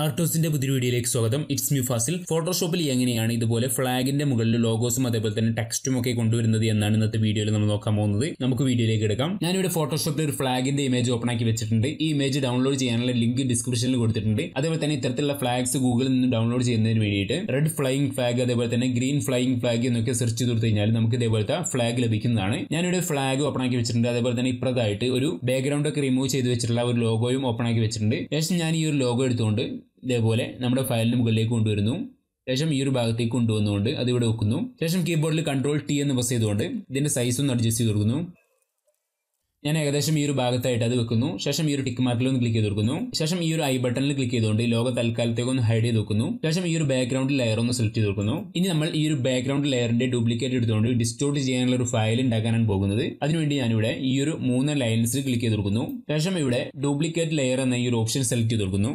ആർട്ടോസിന്റെ പുതിയ വീഡിയോയിലേക്ക് സ്വാഗതം. It's me Fazil. ഫോട്ടോഷോപ്പിൽ എങ്ങനെയാണ് ഇതുപോലെ ഫ്ലാഗിന്റെ മുകളിൽ ലോഗോസും അതേപോലെ തന്നെ ടെക്സ്റ്റും ഒക്കെ കൊണ്ടുവരുന്നത് എന്നാണ് ഇന്നത്തെ വീഡിയോയിൽ നമ്മൾ നോക്കാൻ പോകുന്നത്. നമുക്ക് വീഡിയോയിലേക്ക് എടുക്കാം. ഞാനിവിടെ ഫോട്ടോഷോപ്പിൽ ഒരു ഫ്ലാഗിന്റെ ഇമേജ് ഓപ്പൺ ആക്കി വെച്ചിട്ടുണ്ട്. ഈ ഇമേജ് ഡൗൺലോഡ് ചെയ്യാനുള്ള ലിങ്ക് ഡിസ്ക്രിപ്ഷനിൽ കൊടുത്തിട്ടുണ്ട്. അതേപോലെ തന്നെ ഇത്തരത്തിലുള്ള ഫ്ലാഗ്സ് ഗൂഗിളിൽ നിന്ന് ഡൗൺലോഡ് ചെയ്യുന്നതിന് വേണ്ടിയിട്ട് റെഡ് ഫ്ലൈയിങ് ഫ്ലാഗ് അതേപോലെ തന്നെ ഗ്രീൻ ഫ്ലൈയിങ് ഫ്ലാഗ് എന്നൊക്കെ സെർച്ച് ചെയ്ത് കൊടുത്തു കഴിഞ്ഞാൽ നമുക്ക് ഇതേപോലത്തെ ഫ്ലാഗ് ലഭിക്കുന്നതാണ്. ഞാനിവിടെ ഫ്ലാഗ് ഓപ്പൺ ആക്കി വെച്ചിട്ടുണ്ട്. അതേപോലെ തന്നെ ഇപ്പുറത്തായിട്ട് ഒരു ബാക്ക്ഗ്രൗണ്ട് ഒക്കെ റിമൂവ് ചെയ്ത് വെച്ചിട്ടുള്ള ഒരു ലോഗോയും ഓപ്പൺ ആക്കി വെച്ചിട്ടുണ്ട്. ശേഷം ഞാൻ ഈ ഒരു ലോഗോ എടുത്തുകൊണ്ട് ഇതേപോലെ നമ്മുടെ ഫയലിന് മുകളിലേക്ക് കൊണ്ടുവരുന്നു. ശേഷം ഈ ഒരു ഭാഗത്തേക്ക് കൊണ്ടുവന്നുകൊണ്ട് അത് ഇവിടെ വെക്കുന്നു. ശേഷം കീബോർഡിൽ Ctrl+T എന്ന് പ്രസ് ചെയ്തുകൊണ്ട് ഇതിന്റെ സൈസ് ഒന്ന് അഡ്ജസ്റ്റ് ചെയ്ത് കൊടുക്കുന്നു. ഞാൻ ഏകദേശം ഈ ഒരു ഭാഗത്തായിട്ട് അത് വെക്കുന്നു. ശേഷം ഈ ഒരു ടിക്ക് മാർക്കിൽ ഒന്ന് ക്ലിക്ക് ചെയ്ത് കൊടുക്കുന്നു. ശേഷം ഈ ഒരു ഐ ബട്ടണിൽ ക്ലിക്ക് ചെയ്തുകൊണ്ട് ലോഗോ തൽക്കാലത്തേക്ക് ഒന്ന് ഹൈഡ് ചെയ്ത് വെക്കുന്നു. ശേഷം ഈ ഒരു ബാക്ക്ഗ്രൗണ്ട് ലെയർ ഒന്ന് സെലക്ട് ചെയ്ത് കൊടുക്കുന്നു. ഇനി നമ്മൾ ഈ ഒരു ബാക്ക്ഗ്രൗണ്ട് ലെയറിന്റെ ഡ്യൂപ്ലിക്കേറ്റ് എടുത്തുകൊണ്ട് ഡിസ്റ്റോർട്ട് ചെയ്യാനുള്ള ഒരു ഫയൽ ഉണ്ടാക്കാനാണ് പോകുന്നത്. അതിനുവേണ്ടി ഞാനിവിടെ ഈ ഒരു 3 ലൈൻസിൽ ക്ലിക്ക് ചെയ്ത് കൊടുക്കുന്നു. ശേഷം ഇവിടെ ഡ്യൂപ്ലിക്കേറ്റ് ലെയർ എന്ന ഈ ഒരു ഓപ്ഷൻ സെലക്ട് ചെയ്ത് കൊടുക്കുന്നു.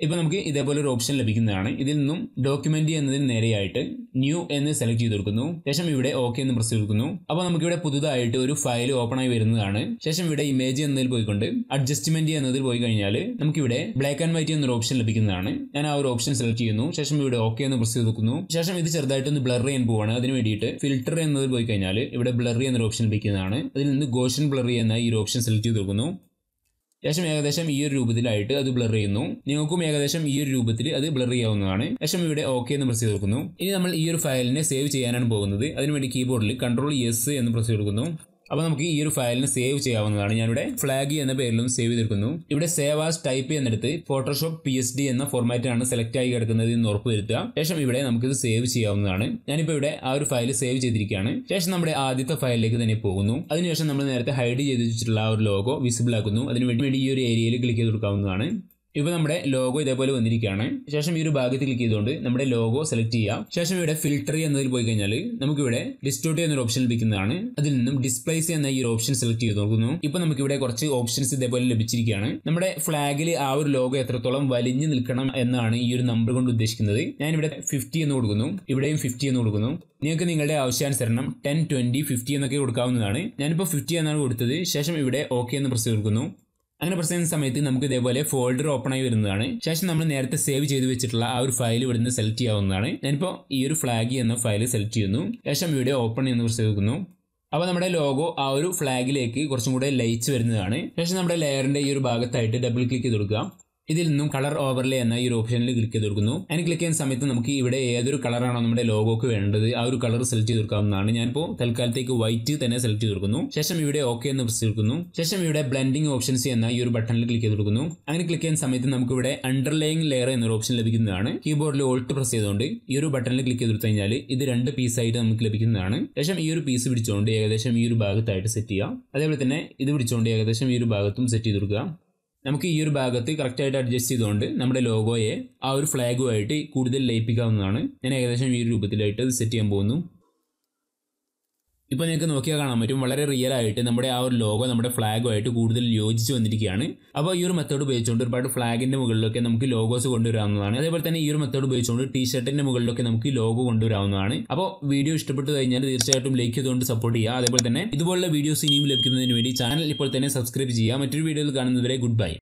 ഇപ്പോൾ നമുക്ക് ഇതേപോലെ ഒരു ഓപ്ഷൻ ലഭിക്കുന്നതാണ്. ഇതിൽ നിന്നും ഡോക്യുമെന്റ് എന്നതിന് നേരെയായിട്ട് ന്യൂ എന്ന് സെലക്ട് ചെയ്ത് കൊടുക്കുന്നു. ശേഷം ഇവിടെ ഓക്കെ എന്ന് പ്രസ് കൊടുക്കുന്നു. അപ്പോൾ നമുക്കിവിടെ പുതുതായിട്ട് ഒരു ഫയൽ ഓപ്പൺ ആയി വരുന്നതാണ്. ശേഷം ഇവിടെ ഇമേജ് എന്നതിൽ പോയിക്കൊണ്ട് അഡ്ജസ്റ്റ്മെന്റ് എന്നതിൽ പോയി കഴിഞ്ഞാൽ നമുക്കിവിടെ ബ്ലാക്ക് ആൻഡ് വൈറ്റ് എന്നൊരു ഓപ്ഷൻ ലഭിക്കുന്നതാണ്. ഞാൻ ആ ഒരു ഓപ്ഷൻ സെലക്ട് ചെയ്യുന്നു. ശേഷം ഇവിടെ ഓക്കെ എന്ന് പ്രസ് ചെയ്ത് കൊടുക്കുന്നു. ശേഷം ഇത് ചെറുതായിട്ടൊന്ന് ബ്ലർ ചെയ്യാൻ പോവാണ്. അതിന് വേണ്ടിയിട്ട് ഫിൽറ്റർ എന്നതിൽ പോയി കഴിഞ്ഞാൽ ഇവിടെ ബ്ലറി എന്നൊരു ഓപ്ഷൻ ലഭിക്കുന്നതാണ്. അതിൽ നിന്ന് ഗോഷൻ ബ്ലറി എന്ന ഈ ഒരു ഓപ്ഷൻ സെലക്ട് ചെയ്ത് കൊടുക്കുന്നു. ശേഷം ഏകദേശം ഈ ഒരു രൂപത്തിലായിട്ട് അത് ബ്ലർ ചെയ്യുന്നു. നിങ്ങൾക്കും ഏകദേശം ഈ ഒരു രൂപത്തിൽ അത് ബ്ലർ ചെയ്യാവുന്നതാണ്. ശേഷം ഇവിടെ ഓക്കെ എന്ന് പ്രസ് ചെയ്ത് കൊടുക്കുന്നു. ഇനി നമ്മൾ ഈ ഒരു ഫയലിനെ സേവ് ചെയ്യാനാണ് പോകുന്നത്. അതിനുവേണ്ടി കീബോർഡിൽ Ctrl+S എന്ന് പ്രസ് ചെയ്ത് കൊടുക്കുന്നു. അപ്പോൾ നമുക്ക് ഈ ഒരു ഫയലിന് സേവ് ചെയ്യാവുന്നതാണ്. ഞാനിവിടെ ഫ്ലാഗ് എന്ന പേരിലും സേവ് ചെയ്തെടുക്കുന്നു. ഇവിടെ സേവ് ആസ് ടൈപ്പ് എന്നെടുത്ത് ഫോട്ടോഷോപ്പ് PSD എന്ന ഫോർമാറ്റിലാണ് സെലക്ട് ആയി കിടക്കുന്നത് എന്ന് ഉറപ്പുവരുത്തുക. ശേഷം ഇവിടെ നമുക്കിത് സേവ് ചെയ്യാവുന്നതാണ്. ഞാനിപ്പോൾ ഇവിടെ ആ ഒരു ഫയൽ സേവ് ചെയ്തിരിക്കുകയാണ്. ശേഷം നമ്മുടെ ആദ്യത്തെ ഫയലിലേക്ക് തന്നെ പോകുന്നു. അതിനുശേഷം നമ്മൾ നേരത്തെ ഹൈഡ് ചെയ്ത് വെച്ചിട്ടുള്ള ആ ഒരു ലോഗോ വിസിബിൾ ആക്കുന്നു. അതിനുവേണ്ടി ഈ ഒരു ഏരിയയിൽ ക്ലിക്ക് ചെയ്ത് കൊടുക്കാവുന്നതാണ്. ഇപ്പോൾ നമ്മുടെ ലോഗോ ഇതേപോലെ വന്നിരിക്കുകയാണ്. ശേഷം ഈ ഒരു ഭാഗത്ത് ക്ലിക്ക് ചെയ്തുകൊണ്ട് നമ്മുടെ ലോഗോ സെലക്ട് ചെയ്യാം. ശേഷം ഇവിടെ ഫിൽട്ടർ എന്നതിൽ പോയി കഴിഞ്ഞാൽ നമുക്കിവിടെ ഡിസ്റ്റോർട്ട് എന്നൊരു ഓപ്ഷൻ ലഭിക്കുന്നതാണ്. അതിൽ നിന്നും ഡിസ്പ്ലേസ് എന്ന ഈ ഒരു ഓപ്ഷൻ സെലക്ട് ചെയ്ത് നോക്കുന്നു. ഇപ്പോൾ നമുക്കിവിടെ കുറച്ച് ഓപ്ഷൻസ് ഇതേപോലെ ലഭിച്ചിരിക്കുകയാണ്. നമ്മുടെ ഫ്ലാഗിൽ ആ ഒരു ലോഗോ എത്രത്തോളം വലിഞ്ഞു നിൽക്കണം എന്നാണ് ഈ ഒരു നമ്പർ കൊണ്ട് ഉദ്ദേശിക്കുന്നത്. ഞാനിവിടെ 50 എന്ന് കൊടുക്കുന്നു. ഇവിടെയും 50 എന്ന് കൊടുക്കുന്നു. നിങ്ങൾക്ക് നിങ്ങളുടെ ആവശ്യാനുസരണം 10, 20, 50 എന്നൊക്കെ കൊടുക്കാവുന്നതാണ്. ഞാനിപ്പോൾ 50 എന്നാണ് കൊടുത്തത്. ശേഷം ഇവിടെ ഓക്കെ എന്ന് പ്രസ് കൊടുക്കുന്നു. അങ്ങനെ പ്രസ് ചെയ്യുന്ന സമയത്ത് നമുക്ക് ഇതേപോലെ ഫോൾഡർ ഓപ്പൺ ആയി വരുന്നതാണ്. ശേഷം നമ്മൾ നേരത്തെ സേവ് ചെയ്ത് വെച്ചിട്ടുള്ള ആ ഒരു ഫയൽ ഇവിടെ നിന്ന് സെലക്ട് ചെയ്യാവുന്നതാണ്. ഞാനിപ്പോൾ ഈ ഒരു ഫ്ലാഗ് എന്ന ഫയൽ സെലക്ട് ചെയ്യുന്നു. ശേഷം ഇവിടെ ഓപ്പൺ എന്ന് പ്രസ് ചെയ്തു. അപ്പോൾ നമ്മുടെ ലോഗോ ആ ഒരു ഫ്ലാഗിലേക്ക് കുറച്ചും കൂടെ ലയിച്ച് വരുന്നതാണ്. ശേഷം നമ്മുടെ ലെയറിന്റെ ഈ ഒരു ഭാഗത്തായിട്ട് ഡബിൾ ക്ലിക്ക് ചെയ്ത് കൊടുക്കുക. ഇതിൽ നിന്നും കളർ ഓവർലേ എന്ന ഈ ഒരു ഓപ്ഷനിൽ ക്ലിക്ക് ചെയ്ത് കൊടുക്കുന്നു. അതിന് ക്ലിക്ക് ചെയ്യുന്ന സമയത്ത് നമുക്ക് ഇവിടെ ഏതൊരു കളറാണോ നമ്മുടെ ലോഗോക്ക് വേണ്ടത് ആ ഒരു കളർ സെലക്ട് ചെയ്ത് കൊടുക്കാവുന്നതാണ്. ഞാനിപ്പോൾ തൽക്കാലത്തേക്ക് വൈറ്റ് തന്നെ സെലക്ട് ചെയ്ത് കൊടുക്കുന്നു. ശേഷം ഇവിടെ ഓക്കെ എന്ന് പ്രസ് കൊടുക്കുന്നു. ശേഷം ഇവിടെ ബ്ലെൻഡിങ് ഓപ്ഷൻസ് എന്ന ഈ ഒരു ബട്ടണിൽ ക്ലിക്ക് ചെയ്ത് കൊടുക്കുന്നു. അങ്ങനെ ക്ലിക്ക് ചെയ്യുന്ന സമയത്ത് നമുക്ക് ഇവിടെ അണ്ടർലൈങ് ലെയർ എന്നൊരു ഓപ്ഷൻ ലഭിക്കുന്നതാണ്. കീബോർഡിൽ ഓൾട്ട് പ്രസ് ചെയ്തുകൊണ്ട് ഈ ഒരു ബട്ടണിൽ ക്ലിക്ക് ചെയ്ത് കൊടുത്തു കഴിഞ്ഞാൽ ഇത് 2 പീസായിട്ട് നമുക്ക് ലഭിക്കുന്നതാണ്. ശേഷം ഈ ഒരു പീസ് പിടിച്ചുകൊണ്ട് ഏകദേശം ഈ ഒരു ഭാഗത്തായിട്ട് സെറ്റ് ചെയ്യാം. അതേപോലെ തന്നെ ഇത് പിടിച്ചുകൊണ്ട് ഏകദേശം ഈ ഒരു ഭാഗത്തും സെറ്റ് ചെയ്ത് കൊടുക്കുക. നമുക്ക് ഈ ഒരു ഭാഗത്ത് കറക്റ്റായിട്ട് അഡ്ജസ്റ്റ് ചെയ്തുകൊണ്ട് നമ്മുടെ ലോഗോയെ ആ ഒരു ഫ്ലാഗുമായിട്ട് കൂടുതൽ ലയിപ്പിക്കാവുന്നതാണ്. ഞാൻ ഏകദേശം ഈ ഒരു രൂപത്തിലായിട്ട് അത് സെറ്റ് ചെയ്യാൻ പോകുന്നു. ഇപ്പോൾ നിങ്ങൾക്ക് നോക്കിയാൽ കാണാൻ പറ്റും വളരെ റിയൽ ആയിട്ട് നമ്മുടെ ആ ഒരു ലോഗോ നമ്മുടെ ഫ്ലാഗുമായിട്ട് കൂടുതൽ യോജിച്ച് വന്നിരിക്കുകയാണ്. അപ്പോൾ ഈ ഒരു മെത്തേഡ് ഉപയോഗിച്ചുകൊണ്ട് ഒരുപാട് ഫ്ലാഗിന്റെ മുകളിലൊക്കെ നമുക്ക് ലോഗോസ് കൊണ്ടുവരാവുന്നതാണ്. അതേപോലെ തന്നെ ഈ ഒരു മെത്തേഡ് ഉപയോഗിച്ചുകൊണ്ട് ടീഷർട്ടിന്റെ മുകളിലൊക്കെ നമുക്ക് ലോഗോ കൊണ്ടുവരാവുന്നതാണ്. അപ്പോൾ വീഡിയോ ഇഷ്ടപ്പെട്ടു കഴിഞ്ഞാൽ തീർച്ചയായിട്ടും ലൈക്ക് ചെയ്തുകൊണ്ട് സപ്പോർട്ട് ചെയ്യുക. അതേപോലെ തന്നെ ഇതുപോലുള്ള വീഡിയോസ് ഇനിയും ലഭിക്കുന്നതിന് വേണ്ടി ചാനൽ ഇപ്പോൾ തന്നെ സബ്സ്ക്രൈബ് ചെയ്യുക. മറ്റൊരു വീഡിയോയിൽ കാണുന്നതുവരെ ഗുഡ് ബൈ.